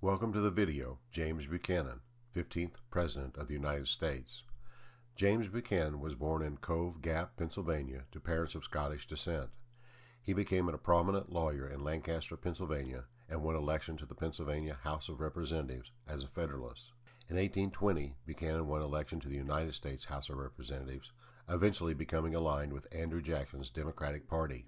Welcome to the video, James Buchanan, 15th President of the United States. James Buchanan was born in Cove Gap, Pennsylvania, to parents of Scottish descent. He became a prominent lawyer in Lancaster, Pennsylvania, and won election to the Pennsylvania House of Representatives as a Federalist. In 1820, Buchanan won election to the United States House of Representatives, eventually becoming aligned with Andrew Jackson's Democratic Party.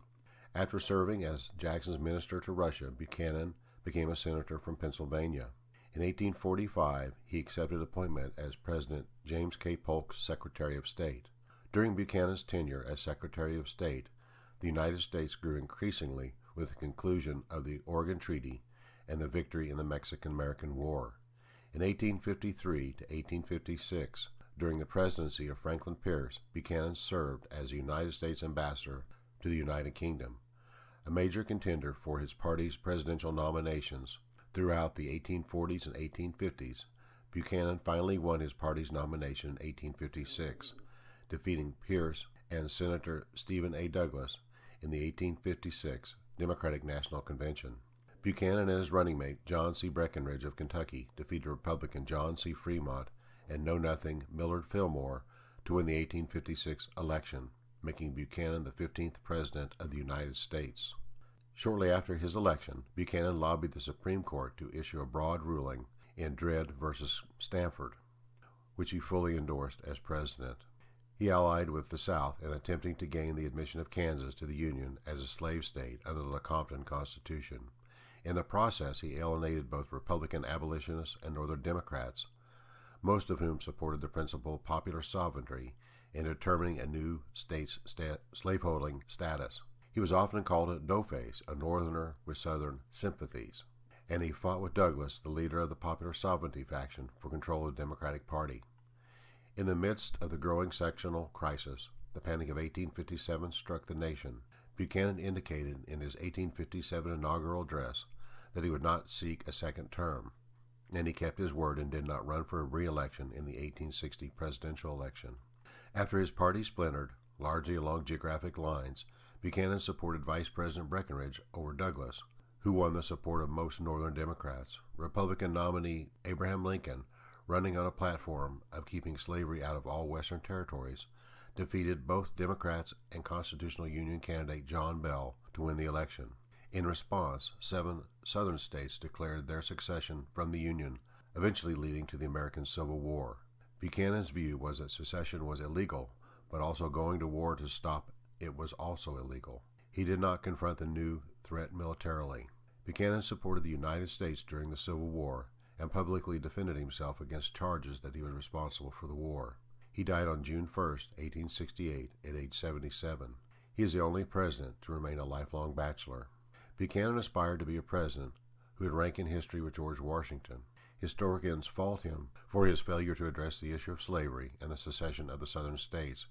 After serving as Jackson's minister to Russia, Buchanan became a senator from Pennsylvania. In 1845, he accepted appointment as President James K. Polk's Secretary of State. During Buchanan's tenure as Secretary of State, the United States grew increasingly with the conclusion of the Oregon Treaty and the victory in the Mexican-American War. In 1853 to 1856, during the presidency of Franklin Pierce, Buchanan served as the United States ambassador to the United Kingdom, a major contender for his party's presidential nominations. Throughout the 1840s and 1850s, Buchanan finally won his party's nomination in 1856, defeating Pierce and Senator Stephen A. Douglas in the 1856 Democratic National Convention. Buchanan and his running mate, John C. Breckinridge of Kentucky, defeated Republican John C. Fremont and Know-Nothing Millard Fillmore to win the 1856 election, making Buchanan the 15th President of the United States. Shortly after his election, Buchanan lobbied the Supreme Court to issue a broad ruling in Dred versus Stanford, which he fully endorsed as president. He allied with the South in attempting to gain the admission of Kansas to the Union as a slave state under the Lecompton Constitution. In the process, he alienated both Republican abolitionists and Northern Democrats, most of whom supported the principle of popular sovereignty in determining a new state's slaveholding status. He was often called a doughface, a Northerner with Southern sympathies, and he fought with Douglas, the leader of the popular sovereignty faction, for control of the Democratic Party. In the midst of the growing sectional crisis, the Panic of 1857 struck the nation. Buchanan indicated in his 1857 inaugural address that he would not seek a second term, and he kept his word and did not run for re-election in the 1860 presidential election. After his party splintered, largely along geographic lines, Buchanan supported Vice President Breckinridge over Douglas, who won the support of most Northern Democrats. Republican nominee Abraham Lincoln, running on a platform of keeping slavery out of all Western territories, defeated both Democrats and Constitutional Union candidate John Bell to win the election. In response, 7 Southern states declared their secession from the Union, eventually leading to the American Civil War. Buchanan's view was that secession was illegal, but also going to war to stop it was also illegal. He did not confront the new threat militarily. Buchanan supported the United States during the Civil War and publicly defended himself against charges that he was responsible for the war. He died on June 1, 1868, at age 77. He is the only president to remain a lifelong bachelor. Buchanan aspired to be a president who would rank in history with George Washington. Historians fault him for his failure to address the issue of slavery and the secession of the Southern states,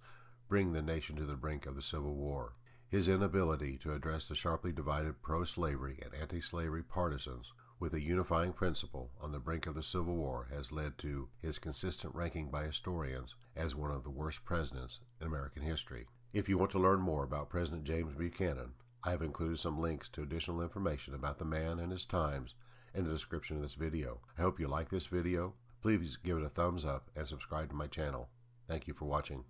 bringing the nation to the brink of the Civil War. His inability to address the sharply divided pro-slavery and anti-slavery partisans with a unifying principle on the brink of the Civil War has led to his consistent ranking by historians as one of the worst presidents in American history. If you want to learn more about President James Buchanan, I have included some links to additional information about the man and his times in the description of this video. I hope you like this video. Please give it a thumbs up and subscribe to my channel. Thank you for watching.